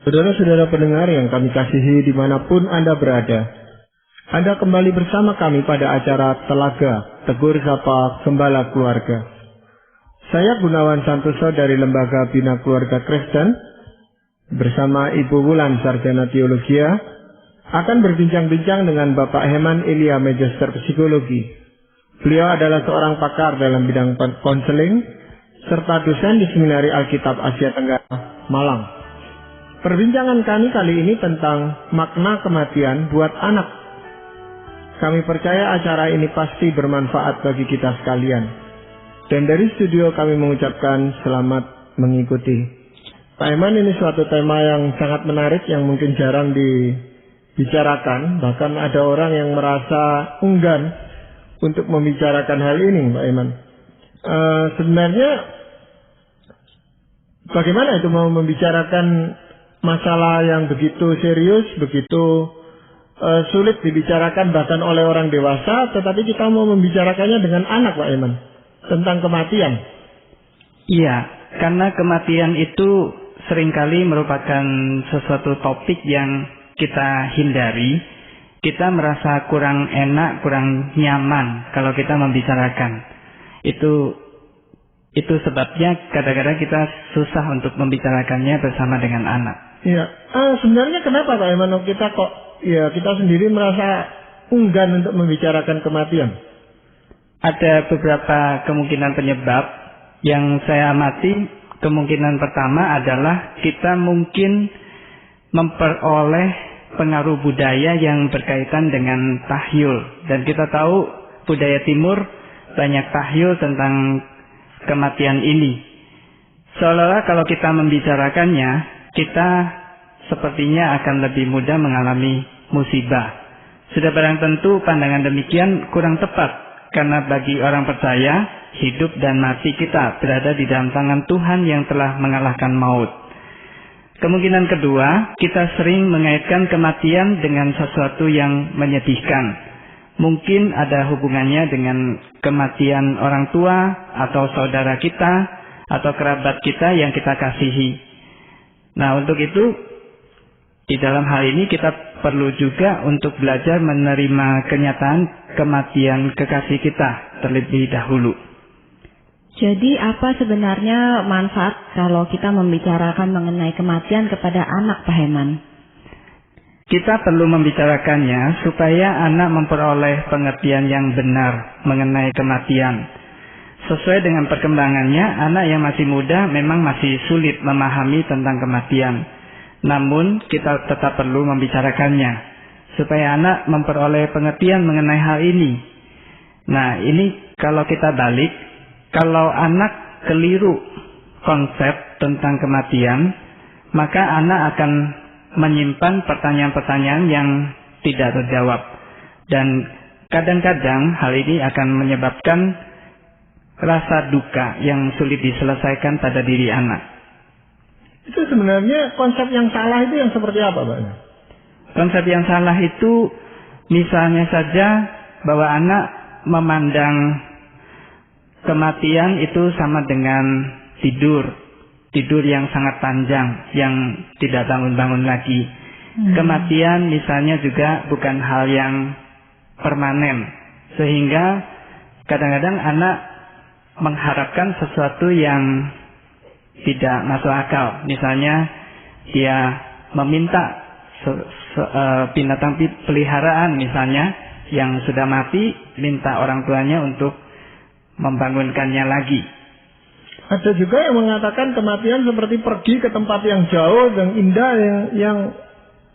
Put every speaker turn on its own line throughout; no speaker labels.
Saudara-saudara pendengar yang kami kasihi dimanapun Anda berada, Anda kembali bersama kami pada acara Telaga Tegur Sapa Gembala Keluarga. Saya Gunawan Santoso dari Lembaga Bina Keluarga Kristen bersama Ibu Wulan Sarjana Teologia akan berbincang-bincang dengan Bapak Heman Ilya Magister Psikologi. Beliau adalah seorang pakar dalam bidang konseling serta dosen di Seminari Alkitab Asia Tenggara, Malang. Perbincangan kami kali ini tentang makna kematian buat anak. Kami percaya acara ini pasti bermanfaat bagi kita sekalian. Dan dari studio kami mengucapkan selamat mengikuti. Pak Eman, ini suatu tema yang sangat menarik yang mungkin jarang dibicarakan. Bahkan ada orang yang merasa enggan untuk membicarakan hal ini, Pak Eman. Sebenarnya bagaimana itu mau membicarakan masalah yang begitu serius, begitu sulit dibicarakan bahkan oleh orang dewasa, tetapi kita mau membicarakannya dengan anak, Pak Eman, tentang kematian.
Iya, karena kematian itu seringkali merupakan sesuatu topik yang kita hindari. Kita merasa kurang enak, kurang nyaman kalau kita membicarakan. Itu sebabnya kadang-kadang kita susah untuk membicarakannya bersama dengan anak.
Iya, sebenarnya kenapa Pak Eman kita sendiri merasa enggan untuk membicarakan kematian?
Ada beberapa kemungkinan penyebab yang saya amati. Kemungkinan pertama adalah kita mungkin memperoleh pengaruh budaya yang berkaitan dengan tahyul. Dan kita tahu budaya timur banyak tahyul tentang kematian ini. Seolah-olah kalau kita membicarakannya, kita sepertinya akan lebih mudah mengalami musibah. Sudah barang tentu pandangan demikian kurang tepat, karena bagi orang percaya, hidup dan mati kita berada di dalam tangan Tuhan yang telah mengalahkan maut. Kemungkinan kedua, kita sering mengaitkan kematian dengan sesuatu yang menyedihkan. Mungkin ada hubungannya dengan kematian orang tua atau saudara kita atau kerabat kita yang kita kasihi. Nah, untuk itu di dalam hal ini kita perlu juga untuk belajar menerima kenyataan kematian kekasih kita terlebih dahulu.
Jadi apa sebenarnya manfaat kalau kita membicarakan mengenai kematian kepada anak, Pak Heman?
Kita perlu membicarakannya supaya anak memperoleh pengertian yang benar mengenai kematian. Sesuai dengan perkembangannya, anak yang masih muda memang masih sulit memahami tentang kematian. Namun, kita tetap perlu membicarakannya, supaya anak memperoleh pengertian mengenai hal ini. Nah, ini kalau kita balik, kalau anak keliru konsep tentang kematian, maka anak akan menyimpan pertanyaan-pertanyaan yang tidak terjawab. Dan kadang-kadang hal ini akan menyebabkan rasa duka yang sulit diselesaikan pada diri anak.
Itu sebenarnya konsep yang salah itu yang seperti apa, Pak?
Konsep yang salah itu misalnya saja bahwa anak memandang kematian itu sama dengan tidur yang sangat panjang, yang tidak bangun-bangun lagi. Kematian misalnya juga bukan hal yang permanen, sehingga kadang-kadang anak mengharapkan sesuatu yang tidak masuk akal. Misalnya dia meminta binatang peliharaan misalnya yang sudah mati, minta orang tuanya untuk membangunkannya lagi.
Ada juga yang mengatakan kematian seperti pergi ke tempat yang jauh, yang indah, yang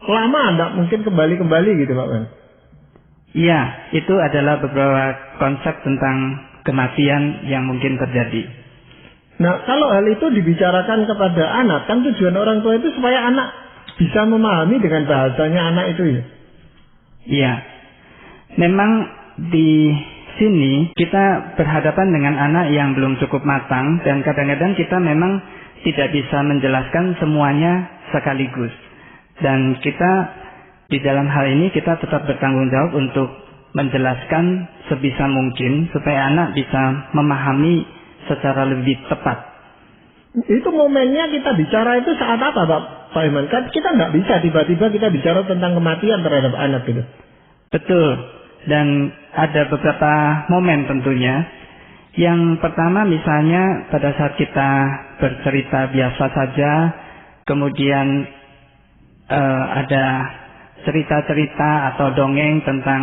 lama, tidak mungkin kembali gitu, Pak Ben.
Iya, itu adalah beberapa konsep tentang kematian yang mungkin terjadi.
Nah, kalau hal itu dibicarakan kepada anak, kan tujuan orang tua itu supaya anak bisa memahami dengan bahasanya anak itu ya.
Iya. Memang di sini kita berhadapan dengan anak yang belum cukup matang, dan kadang-kadang kita memang tidak bisa menjelaskan semuanya sekaligus. Dan kita di dalam hal ini kita tetap bertanggung jawab untuk menjelaskan sebisa mungkin supaya anak bisa memahami secara lebih tepat.
Itu momennya kita bicara itu saat apa, Pak Pak Iman? Kan kita nggak bisa tiba-tiba kita bicara tentang kematian terhadap anak gitu.
Betul. Dan ada beberapa momen tentunya. Yang pertama misalnya pada saat kita bercerita biasa saja, kemudian ada cerita-cerita atau dongeng tentang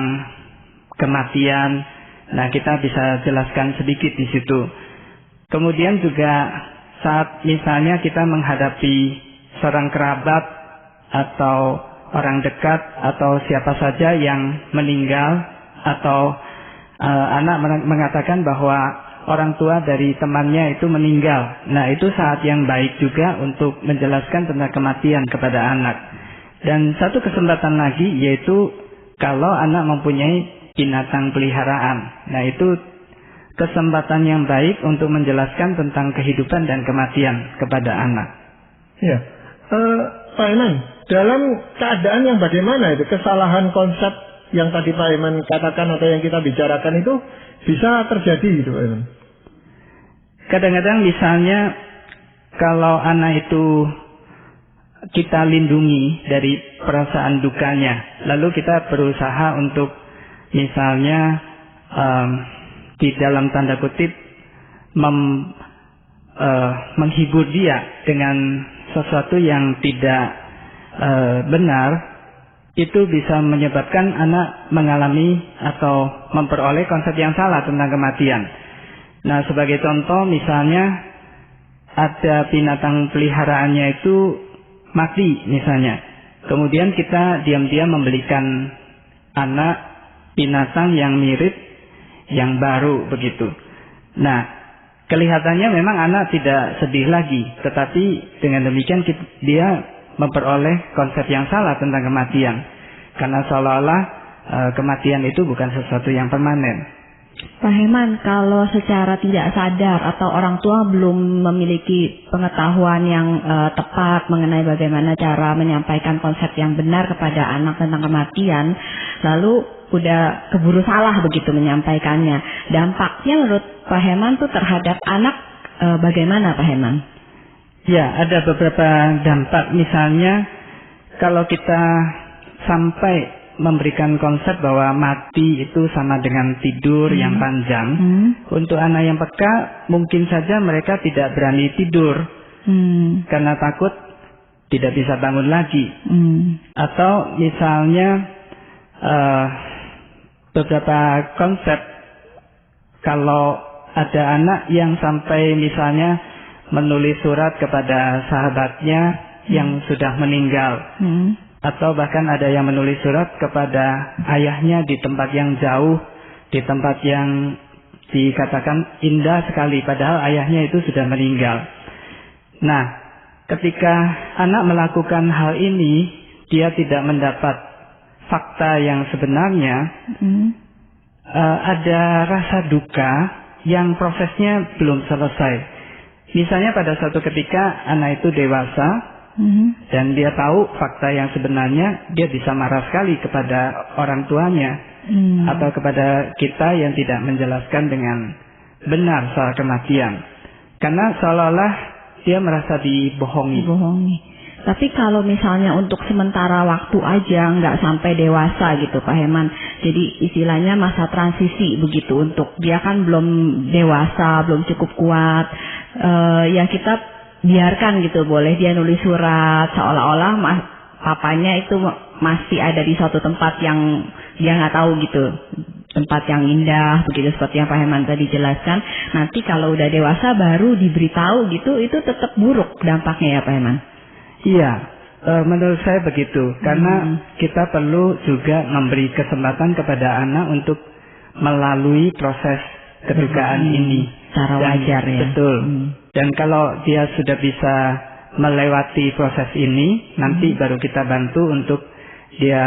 kematian. Nah, kita bisa jelaskan sedikit di situ. Kemudian juga saat misalnya kita menghadapi seorang kerabat atau orang dekat atau siapa saja yang meninggal, atau anak mengatakan bahwa orang tua dari temannya itu meninggal. Nah, itu saat yang baik juga untuk menjelaskan tentang kematian kepada anak. Dan satu kesempatan lagi yaitu kalau anak mempunyai binatang peliharaan. Nah, itu kesempatan yang baik untuk menjelaskan tentang kehidupan dan kematian kepada anak.
Ya, Pak Iman, dalam keadaan yang bagaimana itu kesalahan konsep yang tadi Pak Iman katakan atau yang kita bicarakan itu bisa terjadi gitu Pak Iman?
Kadang-kadang misalnya kalau anak itu kita lindungi dari perasaan dukanya, lalu kita berusaha untuk misalnya di dalam tanda kutip menghibur dia dengan sesuatu yang tidak benar, itu bisa menyebabkan anak mengalami atau memperoleh konsep yang salah tentang kematian. Nah, sebagai contoh misalnya ada binatang peliharaannya itu mati misalnya. Kemudian kita diam-diam membelikan anak binatang yang mirip, yang baru begitu. Nah, kelihatannya memang anak tidak sedih lagi, tetapi dengan demikian dia memperoleh konsep yang salah tentang kematian. Karena seolah-olah kematian itu bukan sesuatu yang permanen.
Pak Heman, kalau secara tidak sadar atau orang tua belum memiliki pengetahuan yang tepat mengenai bagaimana cara menyampaikan konsep yang benar kepada anak tentang kematian, lalu udah keburu salah begitu menyampaikannya, dampaknya menurut Pak Heman tuh terhadap anak bagaimana Pak Heman?
Ya, ada beberapa dampak. Misalnya kalau kita sampai memberikan konsep bahwa mati itu sama dengan tidur yang panjang, untuk anak yang peka mungkin saja mereka tidak berani tidur karena takut tidak bisa bangun lagi. Atau misalnya beberapa konsep, kalau ada anak yang sampai misalnya menulis surat kepada sahabatnya yang sudah meninggal, atau bahkan ada yang menulis surat kepada ayahnya di tempat yang jauh, di tempat yang dikatakan indah sekali, padahal ayahnya itu sudah meninggal. Nah, ketika anak melakukan hal ini, dia tidak mendapat fakta yang sebenarnya, ada rasa duka yang prosesnya belum selesai. Misalnya pada suatu ketika anak itu dewasa, dan dia tahu fakta yang sebenarnya, dia bisa marah sekali kepada orang tuanya atau kepada kita yang tidak menjelaskan dengan benar soal kematian, karena seolah-olah dia merasa dibohongi.
Tapi kalau misalnya untuk sementara waktu aja, nggak sampai dewasa gitu Pak Heman, jadi istilahnya masa transisi begitu, untuk dia kan belum dewasa, belum cukup kuat, ya kita biarkan gitu, boleh dia nulis surat seolah-olah papanya itu masih ada di suatu tempat yang dia nggak tahu gitu, tempat yang indah begitu, seperti yang Pak Heman tadi jelaskan. Nanti kalau udah dewasa baru diberitahu gitu, itu tetap buruk dampaknya ya Pak Heman?
Iya, menurut saya begitu, karena kita perlu juga memberi kesempatan kepada anak untuk melalui proses kedukaan ini
secara wajar ya.
Betul. Dan kalau dia sudah bisa melewati proses ini, nanti baru kita bantu untuk dia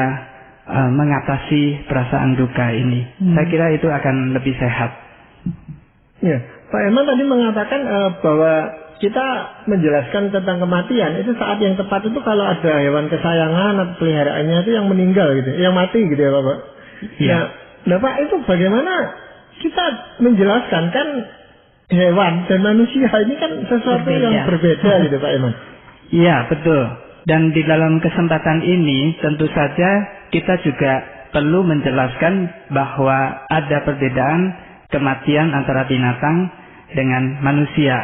mengatasi perasaan duka ini. Saya kira itu akan lebih sehat.
Ya, Pak Eman tadi mengatakan bahwa kita menjelaskan tentang kematian itu saat yang tepat itu kalau ada hewan kesayangan atau peliharaannya itu yang meninggal gitu, yang mati gitu ya Bapak.
Iya.
Nah Pak, itu bagaimana kita menjelaskan, kan hewan dan manusia ini kan sesuatu yang berbeda gitu Pak Eman.
Iya, betul. Dan di dalam kesempatan ini tentu saja kita juga perlu menjelaskan bahwa ada perbedaan kematian antara binatang dengan manusia.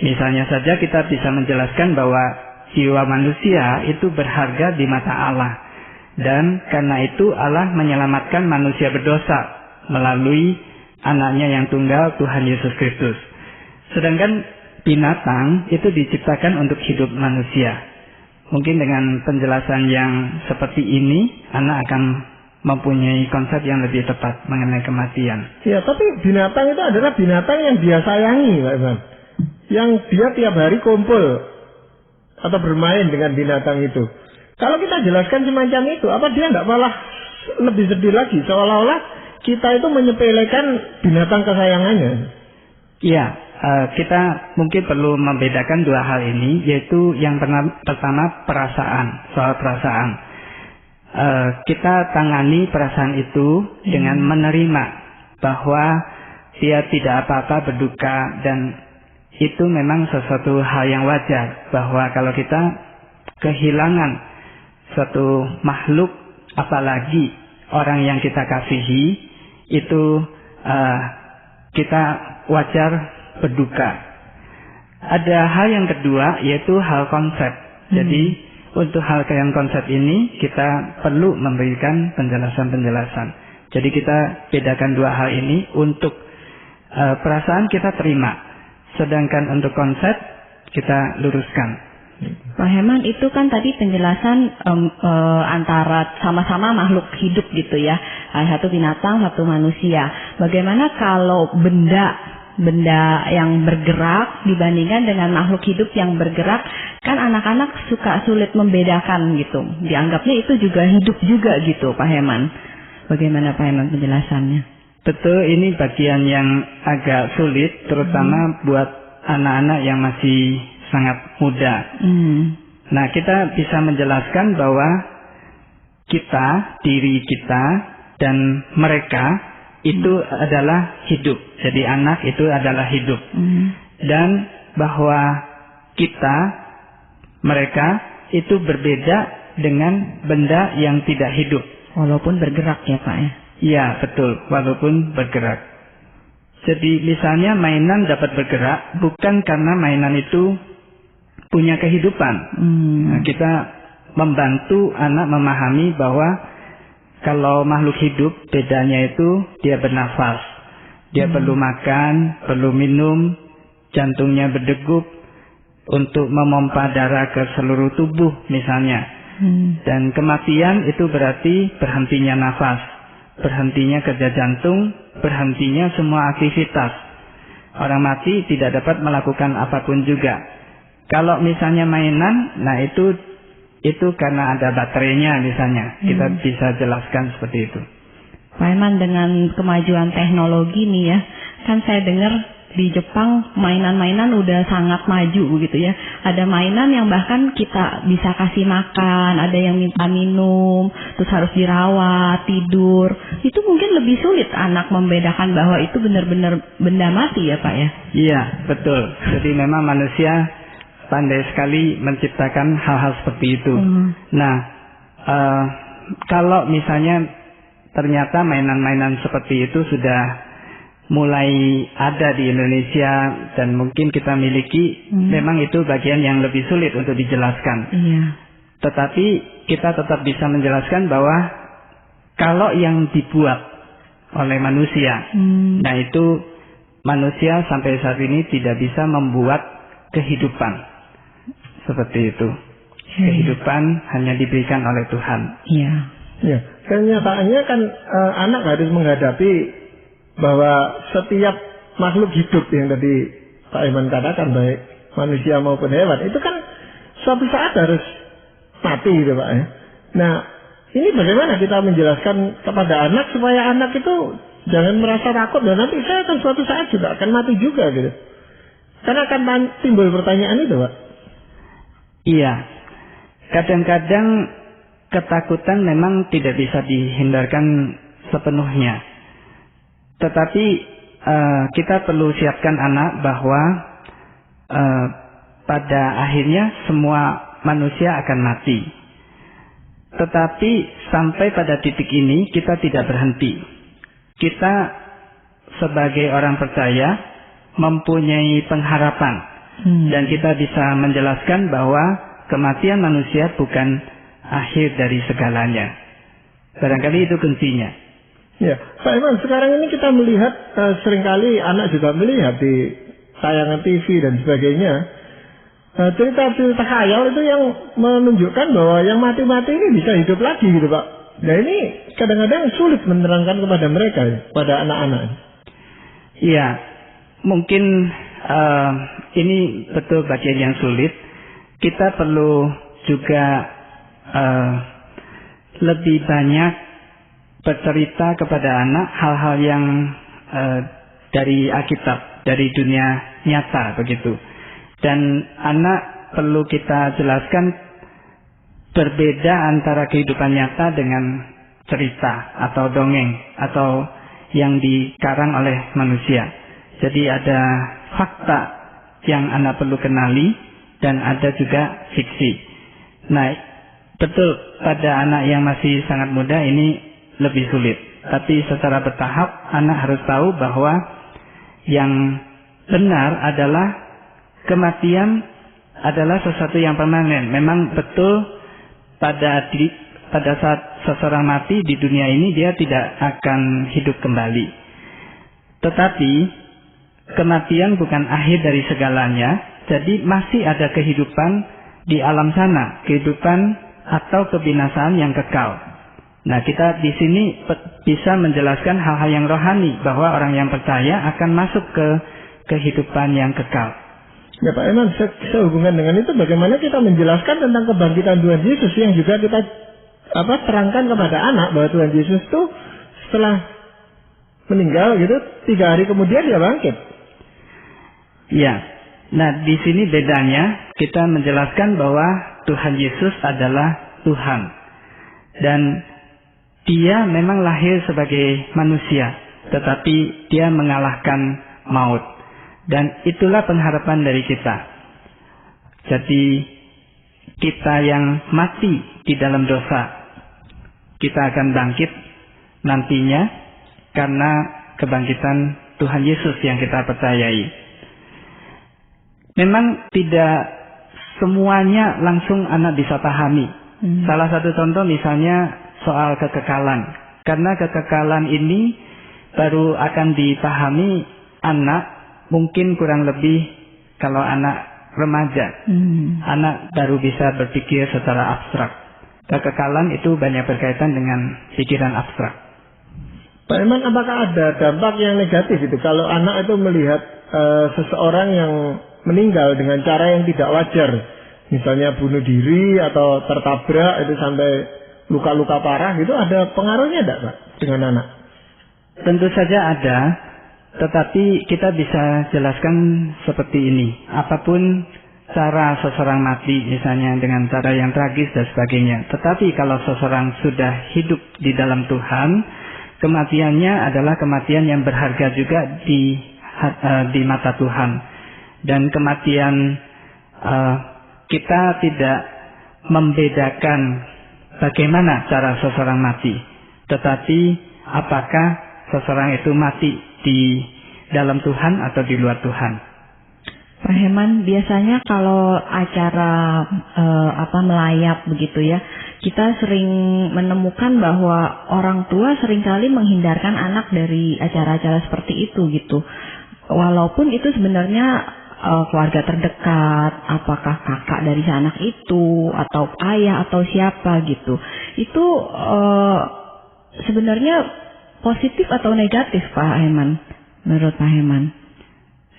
Misalnya saja kita bisa menjelaskan bahwa jiwa manusia itu berharga di mata Allah. Dan karena itu Allah menyelamatkan manusia berdosa melalui anaknya yang tunggal, Tuhan Yesus Kristus. Sedangkan binatang itu diciptakan untuk hidup manusia. Mungkin dengan penjelasan yang seperti ini, anak akan mempunyai konsep yang lebih tepat mengenai kematian.
Ya, tapi binatang itu adalah binatang yang dia sayangi, Pak Iman. Yang dia tiap hari kumpul atau bermain dengan binatang itu. Kalau kita jelaskan semacam itu, apa dia nggak malah lebih sedih lagi? Seolah-olah kita itu menyepelekan binatang kesayangannya.
Iya, kita mungkin perlu membedakan dua hal ini, yaitu yang pertama perasaan, soal perasaan. Kita tangani perasaan itu dengan menerima bahwa dia tidak apa-apa berduka, dan itu memang sesuatu hal yang wajar, bahwa kalau kita kehilangan suatu makhluk, apalagi orang yang kita kasihi, itu kita wajar berduka. Ada hal yang kedua, yaitu hal konsep. Jadi untuk hal yang konsep ini kita perlu memberikan penjelasan-penjelasan. Jadi kita bedakan dua hal ini. Untuk perasaan kita terima, sedangkan untuk konsep kita luruskan.
Pak Herman, itu kan tadi penjelasan antara sama-sama makhluk hidup gitu ya. Satu binatang, satu manusia. Bagaimana kalau benda yang bergerak dibandingkan dengan makhluk hidup yang bergerak? Kan anak-anak suka sulit membedakan gitu. Dianggapnya itu juga hidup juga gitu, Pak Herman. Bagaimana Pak Herman penjelasannya?
Betul, ini bagian yang agak sulit, terutama buat anak-anak yang masih sangat muda. Nah, kita bisa menjelaskan bahwa kita, diri kita, dan mereka itu adalah hidup. Jadi anak itu adalah hidup. Dan bahwa kita, mereka itu berbeda dengan benda yang tidak hidup.
Walaupun bergerak ya Pak ya?
Iya, betul. Walaupun bergerak. Jadi misalnya mainan dapat bergerak bukan karena mainan itu punya kehidupan. Nah, kita membantu anak memahami bahwa kalau makhluk hidup bedanya itu dia bernafas, dia perlu makan, perlu minum, jantungnya berdegup untuk memompa darah ke seluruh tubuh misalnya. Dan kematian itu berarti berhentinya nafas, berhentinya kerja jantung, berhentinya semua aktivitas. Orang mati tidak dapat melakukan apapun juga. Kalau misalnya mainan, nah itu karena ada baterainya misalnya. Kita bisa jelaskan seperti itu.
Pak Herman, dengan kemajuan teknologi nih ya, kan saya dengar di Jepang mainan-mainan udah sangat maju begitu ya. Ada mainan yang bahkan kita bisa kasih makan, ada yang minta minum, terus harus dirawat, tidur. Itu mungkin lebih sulit anak membedakan bahwa itu benar-benar benda mati ya Pak ya?
Iya, betul. Jadi memang manusia pandai sekali menciptakan hal-hal seperti itu. Nah, kalau misalnya ternyata mainan-mainan seperti itu sudah mulai ada di Indonesia dan mungkin kita miliki, memang itu bagian yang lebih sulit untuk dijelaskan. Tetapi kita tetap bisa menjelaskan bahwa kalau yang dibuat oleh manusia, nah itu manusia sampai saat ini tidak bisa membuat kehidupan. Seperti itu. Kehidupan hanya diberikan oleh Tuhan.
Iya.
Ya, kenyataannya kan anak harus menghadapi bahwa setiap makhluk hidup yang tadi Pak Iman katakan, baik manusia maupun hewan, itu kan suatu saat harus mati gitu Pak ya. Nah, ini bagaimana kita menjelaskan kepada anak supaya anak itu jangan merasa takut dan nanti saya akan suatu saat juga akan mati juga gitu. Karena akan timbul pertanyaan itu Pak.
Iya, kadang-kadang ketakutan memang tidak bisa dihindarkan sepenuhnya. Tetapi kita perlu siapkan anak bahwa pada akhirnya semua manusia akan mati. Tetapi sampai pada titik ini kita tidak berhenti. Kita sebagai orang percaya mempunyai pengharapan. Dan kita bisa menjelaskan bahwa kematian manusia bukan akhir dari segalanya. Barangkali itu kuncinya.
Ya, Pak Iman, sekarang ini kita melihat seringkali anak juga melihat di tayangan TV dan sebagainya, cerita-cerita khayal itu yang menunjukkan bahwa yang mati-mati ini bisa hidup lagi gitu Pak. Nah ini kadang-kadang sulit menerangkan kepada mereka, pada anak-anak.
Iya, mungkin ini betul bagian yang sulit. Kita perlu juga lebih banyak bercerita kepada anak hal-hal yang dari Alkitab, dari dunia nyata begitu. Dan anak perlu kita jelaskan berbeda antara kehidupan nyata dengan cerita atau dongeng atau yang dikarang oleh manusia. Jadi ada fakta yang anak perlu kenali dan ada juga fiksi. Nah, betul pada anak yang masih sangat muda ini lebih sulit. Tapi secara bertahap anak harus tahu bahwa yang benar adalah kematian adalah sesuatu yang permanen. Memang betul pada saat seseorang mati di dunia ini dia tidak akan hidup kembali. Tetapi kematian bukan akhir dari segalanya. Jadi masih ada kehidupan di alam sana, kehidupan atau kebinasaan yang kekal. Nah, kita di sini bisa menjelaskan hal-hal yang rohani bahwa orang yang percaya akan masuk ke kehidupan yang kekal.
Ya Pak Iman, sehubungan dengan itu bagaimana kita menjelaskan tentang kebangkitan Tuhan Yesus yang juga kita terangkan kepada anak bahwa Tuhan Yesus itu setelah meninggal gitu 3 hari kemudian dia bangkit.
Ya. Nah, di sini bedanya kita menjelaskan bahwa Tuhan Yesus adalah Tuhan. Dan dia memang lahir sebagai manusia, tetapi dia mengalahkan maut. Dan itulah pengharapan dari kita. Jadi kita yang mati di dalam dosa, kita akan bangkit nantinya karena kebangkitan Tuhan Yesus yang kita percayai. Memang tidak semuanya langsung anak bisa pahami. Salah satu contoh misalnya soal kekekalan. Karena kekekalan ini baru akan dipahami anak mungkin kurang lebih kalau anak remaja. Anak baru bisa berpikir secara abstrak. Kekekalan itu banyak berkaitan dengan pikiran abstrak.
Pak Iman, apakah ada dampak yang negatif itu kalau anak itu melihat seseorang yang meninggal dengan cara yang tidak wajar, misalnya bunuh diri atau tertabrak itu sampai luka-luka parah, itu ada pengaruhnya tidak Pak dengan anak?
Tentu saja ada, tetapi kita bisa jelaskan seperti ini. Apapun cara seseorang mati, misalnya dengan cara yang tragis dan sebagainya, tetapi kalau seseorang sudah hidup di dalam Tuhan, kematiannya adalah kematian yang berharga juga di mata Tuhan. Dan kematian kita tidak membedakan bagaimana cara seseorang mati, tetapi apakah seseorang itu mati di dalam Tuhan atau di luar Tuhan.
Pak Heman, biasanya kalau acara melayat begitu ya, kita sering menemukan bahwa orang tua seringkali menghindarkan anak dari acara-acara seperti itu gitu. Walaupun itu sebenarnya keluarga terdekat, apakah kakak dari si anak itu atau ayah atau siapa gitu. Itu sebenarnya positif atau negatif Pak Heman, menurut Pak Heman?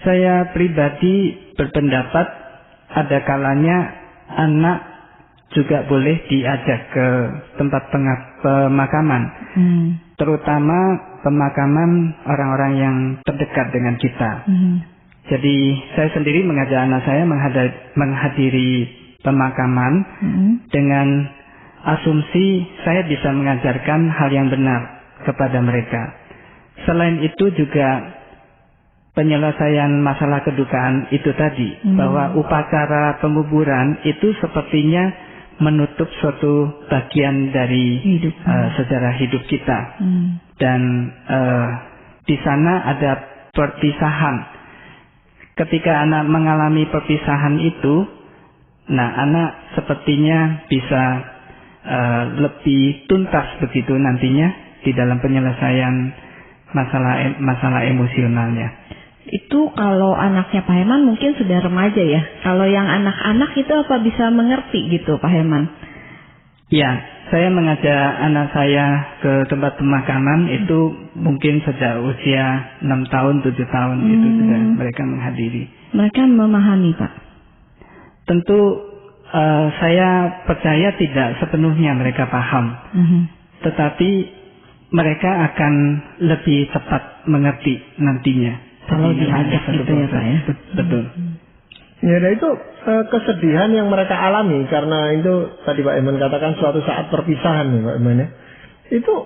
Saya pribadi berpendapat ada kalanya anak juga boleh diajak ke tempat pemakaman, terutama pemakaman orang-orang yang terdekat dengan kita. Jadi saya sendiri mengajak anak saya menghadiri pemakaman dengan asumsi saya bisa mengajarkan hal yang benar kepada mereka. Selain itu juga penyelesaian masalah kedukaan itu tadi, bahwa upacara penguburan itu sepertinya menutup suatu bagian dari sejarah hidup kita. Dan di sana ada perpisahan. Ketika anak mengalami perpisahan itu, nah anak sepertinya bisa lebih tuntas begitu nantinya di dalam penyelesaian masalah emosionalnya.
Itu kalau anaknya Pak Herman mungkin sudah remaja ya. Kalau yang anak-anak itu apa bisa mengerti gitu Pak Herman?
Ya, saya mengajak anak saya ke tempat pemakaman itu mungkin sejak usia 6 tahun, 7 tahun itu sudah mereka menghadiri.
Mereka memahami Pak?
Tentu saya percaya tidak sepenuhnya mereka paham. Tetapi mereka akan lebih cepat mengerti nantinya.
Kalau diajak gitu ya Pak ya.
Betul.
Ya, nah itu kesedihan yang mereka alami karena itu tadi Pak Eman katakan suatu saat perpisahan nih Pak Eman ya. Itu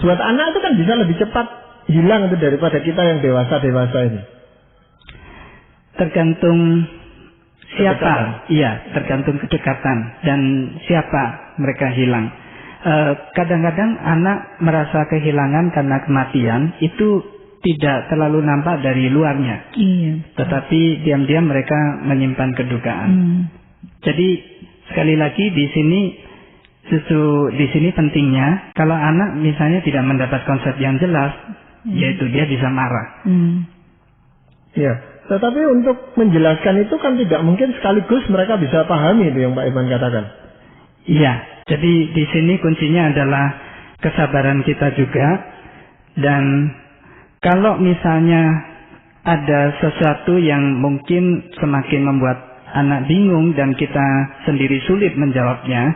buat anak itu kan bisa lebih cepat hilang itu daripada kita yang dewasa ini.
Tergantung siapa,
kedekatan.
Iya, tergantung kedekatan dan siapa mereka hilang. Kadang-kadang anak merasa kehilangan karena kematian itu tidak terlalu nampak dari luarnya. Tetapi diam-diam mereka menyimpan kedukaan. Jadi sekali lagi di sini pentingnya kalau anak misalnya tidak mendapat konsep yang jelas, yaitu dia bisa marah.
Ya, tetapi untuk menjelaskan itu kan tidak mungkin sekaligus mereka bisa pahami itu yang Pak Iman katakan.
Iya, jadi di sini kuncinya adalah kesabaran kita juga. Dan kalau misalnya ada sesuatu yang mungkin semakin membuat anak bingung dan kita sendiri sulit menjawabnya,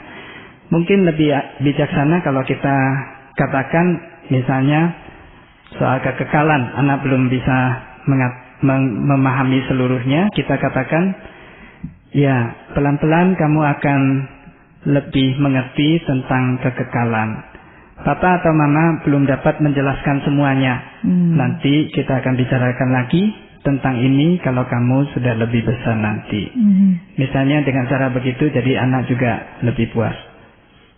mungkin lebih bijaksana kalau kita katakan misalnya soal kekekalan, anak belum bisa memahami seluruhnya, kita katakan, ya pelan-pelan kamu akan lebih mengerti tentang kekekalan. Papa atau mama belum dapat menjelaskan semuanya. Nanti kita akan bicarakan lagi tentang ini kalau kamu sudah lebih besar nanti. Misalnya dengan cara begitu jadi anak juga lebih puas.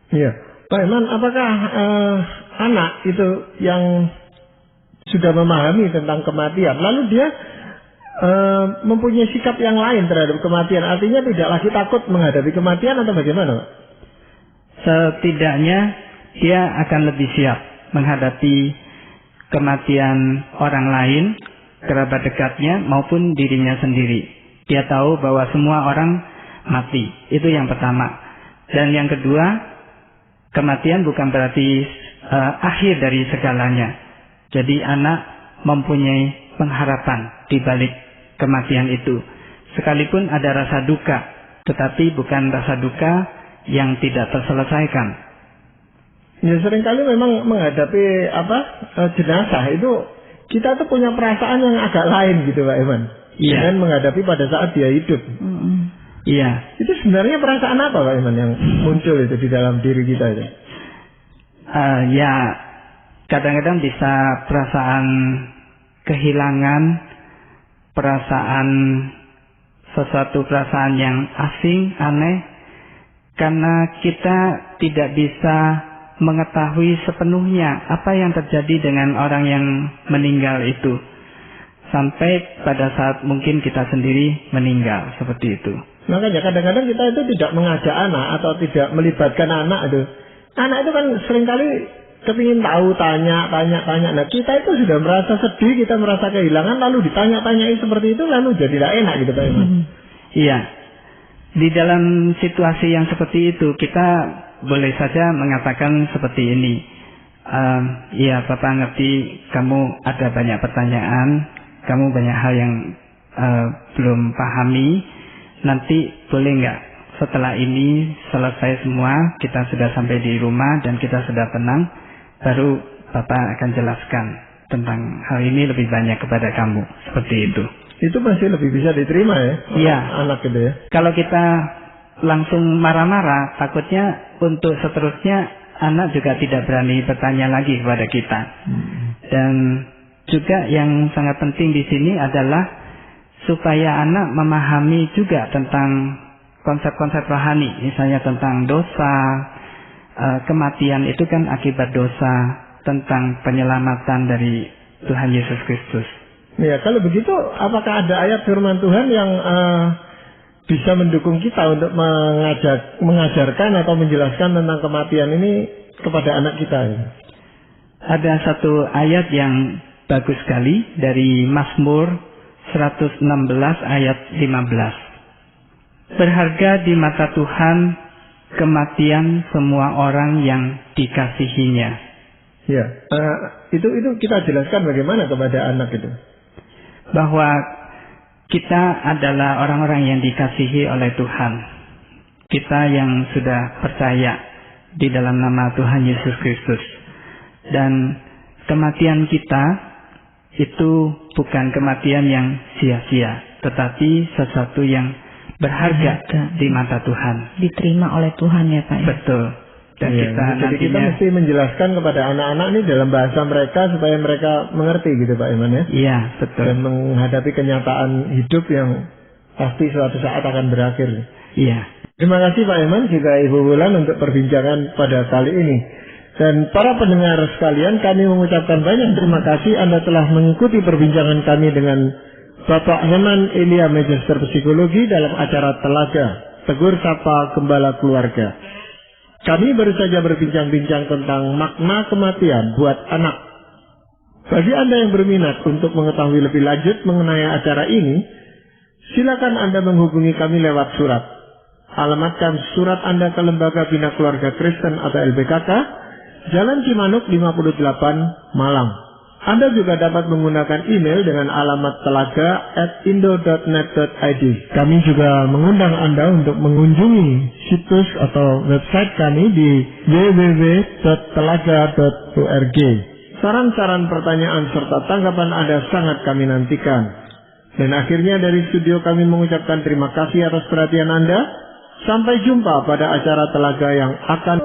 Iya, Pak Iman, apakah anak itu yang sudah memahami tentang kematian, lalu dia mempunyai sikap yang lain terhadap kematian, artinya tidak lagi takut menghadapi kematian atau bagaimana, Pak?
Setidaknya dia akan lebih siap menghadapi kematian orang lain, kerabat dekatnya maupun dirinya sendiri. Dia tahu bahwa semua orang mati. Itu yang pertama. Dan yang kedua, kematian bukan berarti akhir dari segalanya. Jadi anak mempunyai pengharapan di balik kematian itu. Sekalipun ada rasa duka, tetapi bukan rasa duka yang tidak terselesaikan.
Ya, seringkali memang menghadapi jenazah itu kita tuh punya perasaan yang agak lain gitu Pak Iman.
Iya.
Dan menghadapi pada saat dia hidup.
Iya.
Itu sebenarnya perasaan apa Pak Iman yang muncul itu di dalam diri kita itu?
Ya, kadang-kadang bisa perasaan kehilangan, perasaan sesuatu perasaan yang asing, aneh, karena kita tidak bisa mengetahui sepenuhnya apa yang terjadi dengan orang yang meninggal itu sampai pada saat mungkin kita sendiri meninggal seperti itu.
Makanya kadang-kadang kita itu tidak mengajak anak atau tidak melibatkan anak itu. Anak itu kan seringkali kepingin tahu, tanya. Nah kita itu sudah merasa sedih, kita merasa kehilangan, lalu ditanya-tanyai seperti itu, lalu jadi tidak enak gitu Pak Iman.
Iya, di dalam situasi yang seperti itu kita boleh saja mengatakan seperti ini. Iya, Bapak ngerti kamu ada banyak pertanyaan, kamu banyak hal yang belum pahami. Nanti boleh nggak setelah ini selesai semua, kita sudah sampai di rumah dan kita sudah tenang, baru Bapak akan jelaskan tentang hal ini lebih banyak kepada kamu. Seperti itu.
Itu masih lebih bisa diterima ya?
Iya.
Anak gitu ya?
Kalau kita langsung marah-marah, takutnya untuk seterusnya anak juga tidak berani bertanya lagi kepada kita. Dan juga yang sangat penting di sini adalah supaya anak memahami juga tentang konsep-konsep rohani, misalnya tentang dosa, kematian itu kan akibat dosa, tentang penyelamatan dari Tuhan Yesus Kristus.
Ya, kalau begitu, apakah ada ayat firman Tuhan yang bisa mendukung kita untuk mengajarkan atau menjelaskan tentang kematian ini kepada anak kita?
Ada satu ayat yang bagus sekali dari Mazmur 116 ayat 15. Berharga di mata Tuhan kematian semua orang yang dikasihinya.
Ya, itu kita jelaskan bagaimana kepada anak itu.
Bahwa kita adalah orang-orang yang dikasihi oleh Tuhan. Kita yang sudah percaya di dalam nama Tuhan Yesus Kristus. Dan kematian kita itu bukan kematian yang sia-sia, tetapi sesuatu yang berharga di mata Tuhan.
Diterima oleh Tuhan ya Pak.
Betul. Dan
jadi kita mesti menjelaskan kepada anak-anak ini dalam bahasa mereka supaya mereka mengerti gitu Pak Iman ya.
Iya, betul.
Dan menghadapi kenyataan hidup yang pasti suatu saat akan berakhir.
Iya.
Terima kasih Pak Iman juga Ibu Wulan untuk perbincangan pada kali ini. Dan para pendengar sekalian, kami mengucapkan banyak terima kasih Anda telah mengikuti perbincangan kami dengan Bapak Heman Elia Magister Psikologi dalam acara Telaga Tegur Sapa Gembala Keluarga. Kami baru saja berbincang-bincang tentang makna kematian buat anak. Bagi Anda yang berminat untuk mengetahui lebih lanjut mengenai acara ini, silakan Anda menghubungi kami lewat surat. Alamatkan surat Anda ke Lembaga Bina Keluarga Kristen atau LBKK, Jalan Cimanuk 58, Malang. Anda juga dapat menggunakan email dengan alamat telaga@indo.net.id. Kami juga mengundang Anda untuk mengunjungi situs atau website kami di www.telaga.org. Saran-saran, pertanyaan, serta tanggapan Anda sangat kami nantikan. Dan akhirnya dari studio kami mengucapkan terima kasih atas perhatian Anda. Sampai jumpa pada acara Telaga yang akan